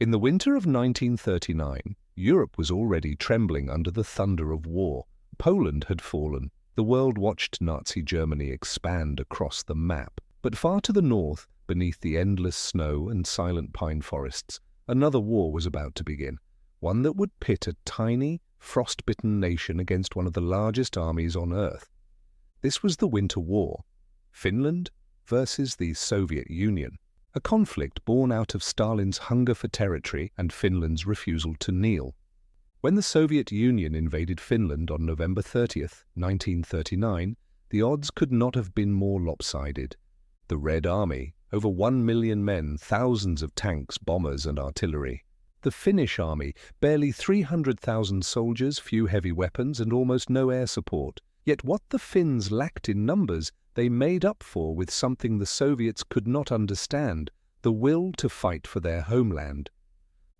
In the winter of 1939, Europe was already trembling under the thunder of war. Poland had fallen. The world watched Nazi Germany expand across the map. But far to the north, beneath the endless snow and silent pine forests, another war was about to begin, one that would pit a tiny, frost-bitten nation against one of the largest armies on Earth. This was the Winter War, Finland versus the Soviet Union, a conflict born out of Stalin's hunger for territory and Finland's refusal to kneel. When the Soviet Union invaded Finland on November 30th, 1939, the odds could not have been more lopsided. The Red Army, over 1 million men, thousands of tanks, bombers and artillery. The Finnish army, barely 300,000 soldiers, few heavy weapons and almost no air support. Yet what the Finns lacked in numbers, they made up for with something the Soviets could not understand, the will to fight for their homeland.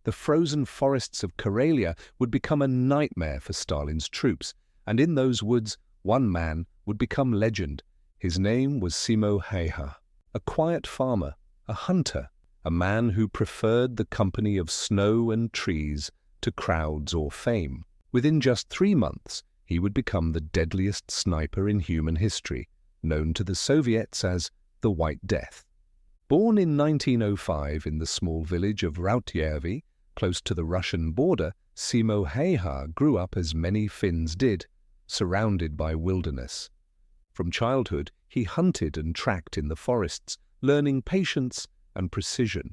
The frozen forests of Karelia would become a nightmare for Stalin's troops, and in those woods, one man would become legend. His name was Simo Häyhä, a quiet farmer, a hunter, a man who preferred the company of snow and trees to crowds or fame. Within just 3 months, he would become the deadliest sniper in human history, known to the Soviets as the White Death. Born in 1905 in the small village of Rautjärvi, close to the Russian border, Simo Häyhä grew up as many Finns did, surrounded by wilderness. From childhood, he hunted and tracked in the forests, learning patience and precision.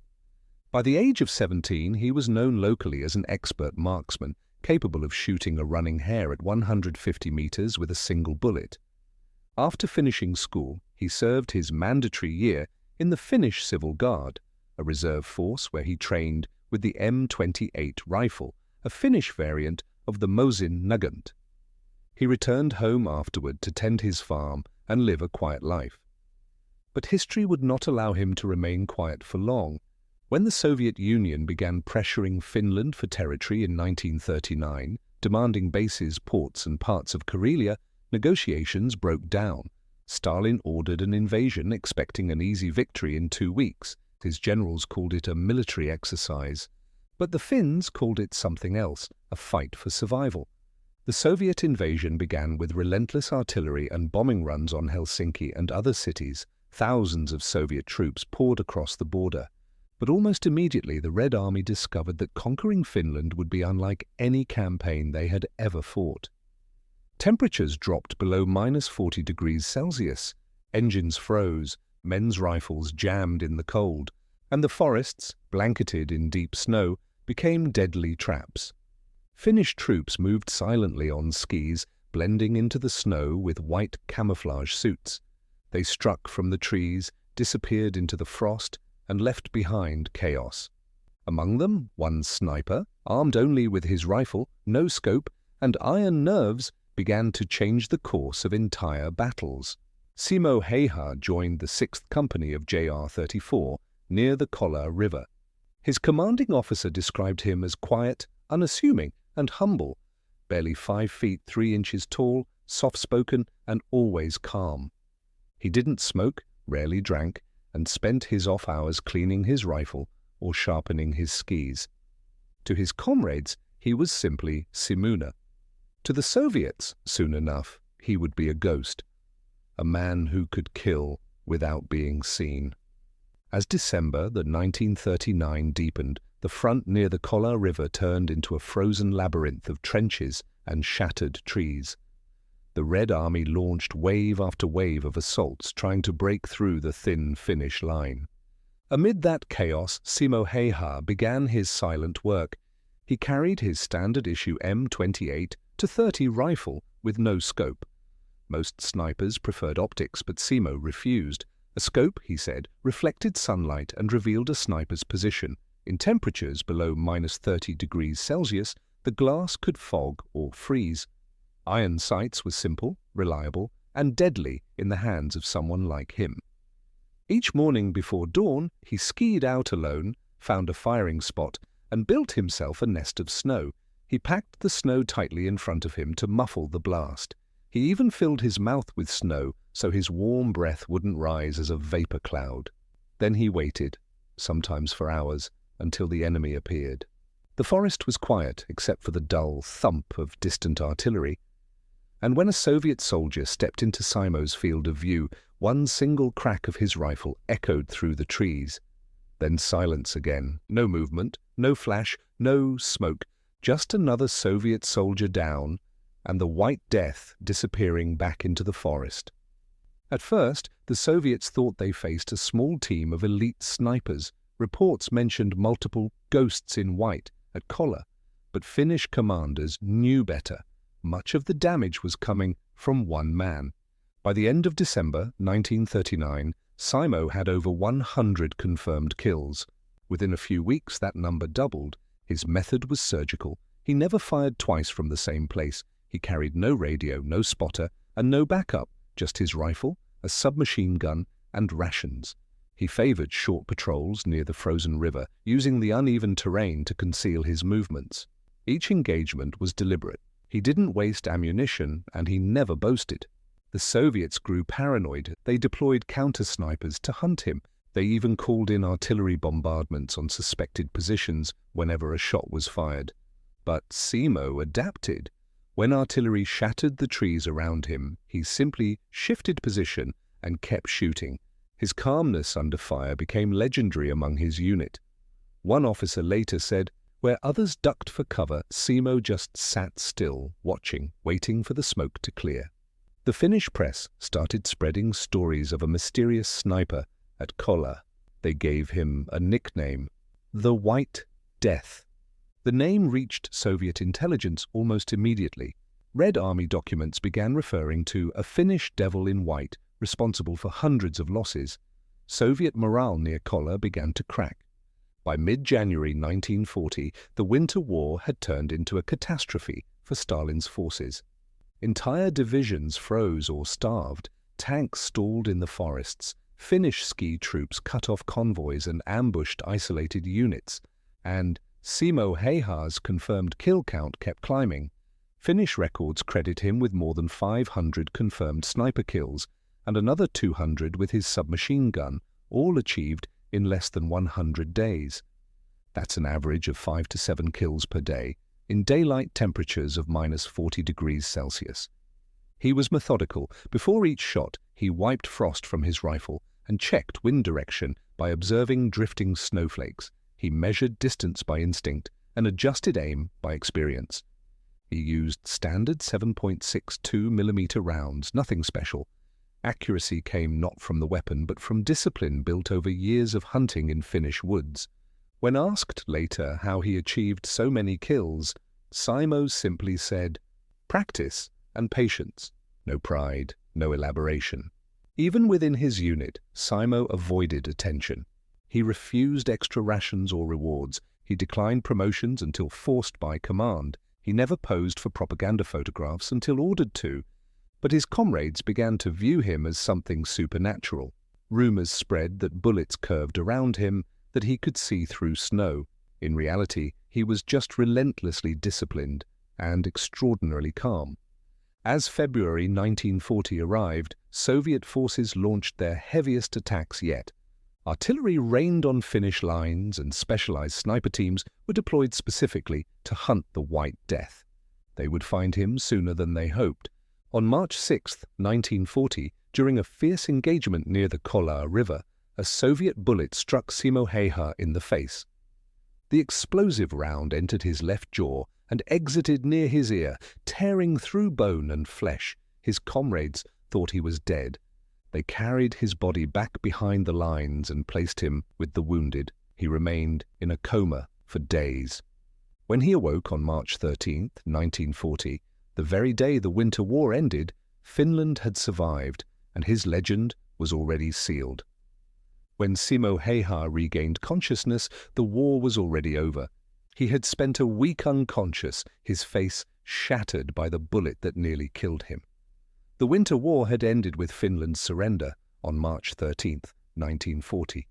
By the age of 17, he was known locally as an expert marksman, capable of shooting a running hare at 150 meters with a single bullet. After finishing school, he served his mandatory year in the Finnish Civil Guard, a reserve force where he trained with the M28 rifle, a Finnish variant of the Mosin Nugent. He returned home afterward to tend his farm and live a quiet life. But history would not allow him to remain quiet for long. When the Soviet Union began pressuring Finland for territory in 1939, demanding bases, ports and parts of Karelia, negotiations broke down. Stalin ordered an invasion, expecting an easy victory in 2 weeks. His generals called it a military exercise. But the Finns called it something else, a fight for survival. The Soviet invasion began with relentless artillery and bombing runs on Helsinki and other cities. Thousands of Soviet troops poured across the border. But almost immediately the Red Army discovered that conquering Finland would be unlike any campaign they had ever fought. Temperatures dropped below -40 degrees Celsius. Engines froze, men's rifles jammed in the cold, and the forests, blanketed in deep snow, became deadly traps. Finnish troops moved silently on skis, blending into the snow with white camouflage suits. They struck from the trees, disappeared into the frost, and left behind chaos. Among them, one sniper, armed only with his rifle, no scope, and iron nerves, began to change the course of entire battles. Simo Häyhä joined the 6th Company of JR-34 near the Kollaa River. His commanding officer described him as quiet, unassuming, and humble, barely 5 feet 3 inches tall, soft-spoken, and always calm. He didn't smoke, rarely drank, and spent his off hours cleaning his rifle or sharpening his skis. To his comrades, he was simply Simuna. To the Soviets, soon enough, he would be a ghost, a man who could kill without being seen. As December the 1939 deepened, the front near the Kollaa River turned into a frozen labyrinth of trenches and shattered trees. The Red Army launched wave after wave of assaults trying to break through the thin Finnish line. Amid that chaos, Simo Häyhä began his silent work. He carried his standard-issue M28 to 30 rifle with no scope. Most snipers preferred optics, but Simo refused. A scope, he said, reflected sunlight and revealed a sniper's position. In temperatures below -30 degrees Celsius, the glass could fog or freeze. Iron sights were simple, reliable, and deadly in the hands of someone like him. Each morning before dawn, he skied out alone, found a firing spot, and built himself a nest of snow. He packed the snow tightly in front of him to muffle the blast. He even filled his mouth with snow so his warm breath wouldn't rise as a vapor cloud. Then he waited, sometimes for hours, until the enemy appeared. The forest was quiet except for the dull thump of distant artillery, and when a Soviet soldier stepped into Simo's field of view, one single crack of his rifle echoed through the trees. Then silence again. No movement, no flash, no smoke, just another Soviet soldier down, and the white death disappearing back into the forest. At first, the Soviets thought they faced a small team of elite snipers. Reports mentioned multiple ghosts in white at Kollaa, but Finnish commanders knew better. Much of the damage was coming from one man. By the end of December 1939, Simo had over 100 confirmed kills. Within a few weeks, that number doubled. His method was surgical. He never fired twice from the same place. He carried no radio, no spotter, and no backup, just his rifle, a submachine gun, and rations. He favored short patrols near the frozen river, using the uneven terrain to conceal his movements. Each engagement was deliberate. He didn't waste ammunition, and he never boasted. The Soviets grew paranoid. They deployed counter-snipers to hunt him. They even called in artillery bombardments on suspected positions whenever a shot was fired. But Simo adapted. When artillery shattered the trees around him, he simply shifted position and kept shooting. His calmness under fire became legendary among his unit. One officer later said, "Where others ducked for cover, Simo just sat still, watching, waiting for the smoke to clear." The Finnish press started spreading stories of a mysterious sniper at Kollaa. They gave him a nickname, the White Death. The name reached Soviet intelligence almost immediately. Red Army documents began referring to a Finnish devil in white responsible for hundreds of losses. Soviet morale near Kollaa began to crack. By mid-January 1940, the Winter War had turned into a catastrophe for Stalin's forces. Entire divisions froze or starved, tanks stalled in the forests, Finnish ski troops cut off convoys and ambushed isolated units, and Simo Häyhä's confirmed kill count kept climbing. Finnish records credit him with more than 500 confirmed sniper kills and another 200 with his submachine gun, all achieved in less than 100 days. That's an average of 5 to 7 kills per day, in daylight temperatures of -40 degrees Celsius. He was methodical. Before each shot, he wiped frost from his rifle and checked wind direction by observing drifting snowflakes. He measured distance by instinct and adjusted aim by experience. He used standard 7.62 mm rounds, nothing special. Accuracy came not from the weapon but from discipline built over years of hunting in Finnish woods. When asked later how he achieved so many kills, Simo simply said, "Practice and patience." No pride, no elaboration. Even within his unit, Simo avoided attention. He refused extra rations or rewards. He declined promotions until forced by command. He never posed for propaganda photographs until ordered to. But his comrades began to view him as something supernatural. Rumors spread that bullets curved around him, that he could see through snow. In reality, he was just relentlessly disciplined and extraordinarily calm. As February 1940 arrived, Soviet forces launched their heaviest attacks yet. Artillery rained on Finnish lines and specialized sniper teams were deployed specifically to hunt the White Death. They would find him sooner than they hoped. On March 6, 1940, during a fierce engagement near the Kollaa River, a Soviet bullet struck Simo Häyhä in the face. The explosive round entered his left jaw and exited near his ear, tearing through bone and flesh. His comrades thought he was dead. They carried his body back behind the lines and placed him with the wounded. He remained in a coma for days. When he awoke on March 13, 1940, the very day the Winter War ended, Finland had survived, and his legend was already sealed. When Simo Häyhä regained consciousness, the war was already over. He had spent a week unconscious, his face shattered by the bullet that nearly killed him. The Winter War had ended with Finland's surrender on March 13, 1940.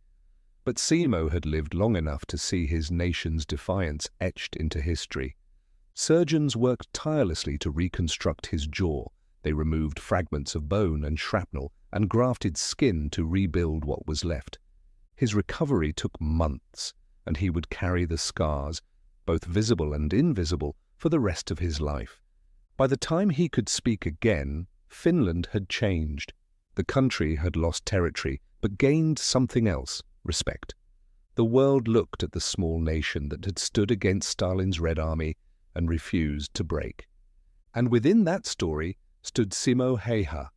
But Simo had lived long enough to see his nation's defiance etched into history. Surgeons worked tirelessly to reconstruct his jaw. They removed fragments of bone and shrapnel and grafted skin to rebuild what was left. His recovery took months, and he would carry the scars, both visible and invisible, for the rest of his life. By the time he could speak again, Finland had changed. The country had lost territory, but gained something else: respect. The world looked at the small nation that had stood against Stalin's Red Army and refused to break. And within that story stood Simo Häyhä,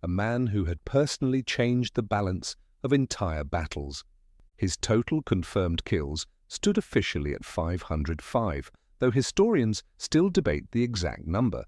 a man who had personally changed the balance of entire battles. His total confirmed kills stood officially at 505, though historians still debate the exact number.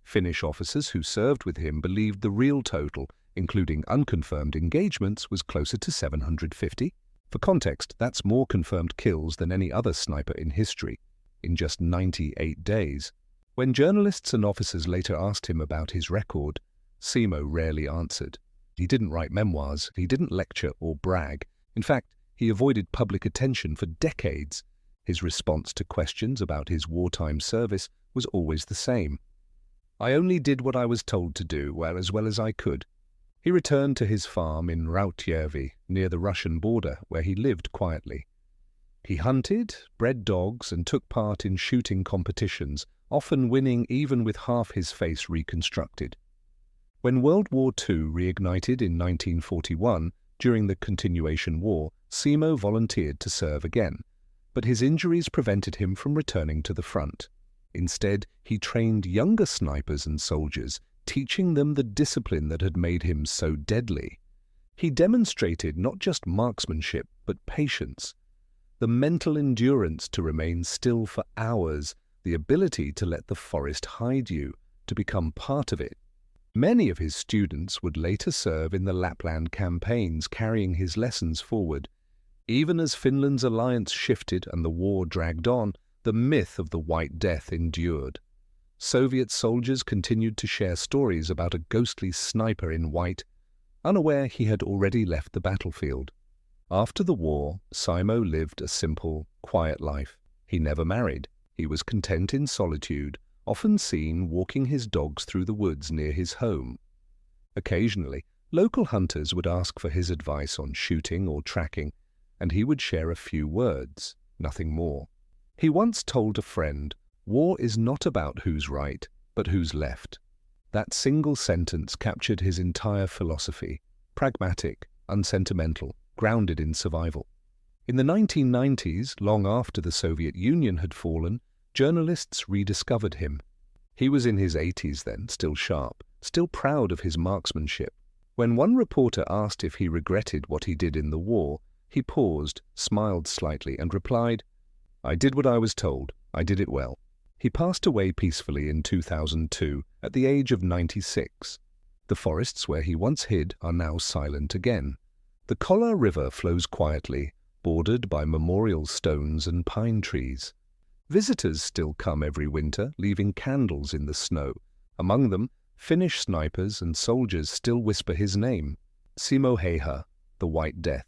Finnish officers who served with him believed the real total, including unconfirmed engagements, was closer to 750. For context, that's more confirmed kills than any other sniper in history, in just 98 days. When journalists and officers later asked him about his record, Simo rarely answered. He didn't write memoirs, he didn't lecture or brag. In fact, he avoided public attention for decades. His response to questions about his wartime service was always the same: "I only did what I was told to do, as well as I could." He returned to his farm in Rautjärvi, near the Russian border, where he lived quietly. He hunted, bred dogs, and took part in shooting competitions, often winning even with half his face reconstructed. When World War II reignited in 1941, during the Continuation War, Simo volunteered to serve again, but his injuries prevented him from returning to the front. Instead, he trained younger snipers and soldiers, teaching them the discipline that had made him so deadly. He demonstrated not just marksmanship, but patience, the mental endurance to remain still for hours, the ability to let the forest hide you, to become part of it. Many of his students would later serve in the Lapland campaigns, carrying his lessons forward. Even as Finland's alliance shifted and the war dragged on, the myth of the White Death endured. Soviet soldiers continued to share stories about a ghostly sniper in white, unaware he had already left the battlefield. After the war, Simo lived a simple, quiet life. He never married. He was content in solitude, often seen walking his dogs through the woods near his home. Occasionally, local hunters would ask for his advice on shooting or tracking, and he would share a few words, nothing more. He once told a friend, "War is not about who's right, but who's left." That single sentence captured his entire philosophy: pragmatic, unsentimental, grounded in survival. In the 1990s, long after the Soviet Union had fallen, journalists rediscovered him. He was in his 80s then, still sharp, still proud of his marksmanship. When one reporter asked if he regretted what he did in the war, he paused, smiled slightly, and replied, "I did what I was told. I did it well." He passed away peacefully in 2002 at the age of 96. The forests where he once hid are now silent again. The Kollaa River flows quietly, bordered by memorial stones and pine trees. Visitors still come every winter, leaving candles in the snow. Among them, Finnish snipers and soldiers still whisper his name: Simo Häyhä, the White Death.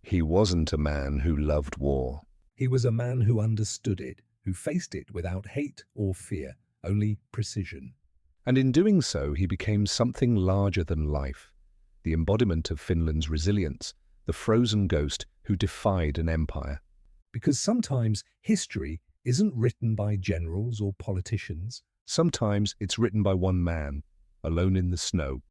He wasn't a man who loved war. He was a man who understood it, who faced it without hate or fear, only precision. And in doing so, he became something larger than life, the embodiment of Finland's resilience, the frozen ghost who defied an empire. Because sometimes history isn't written by generals or politicians. Sometimes it's written by one man, alone in the snow,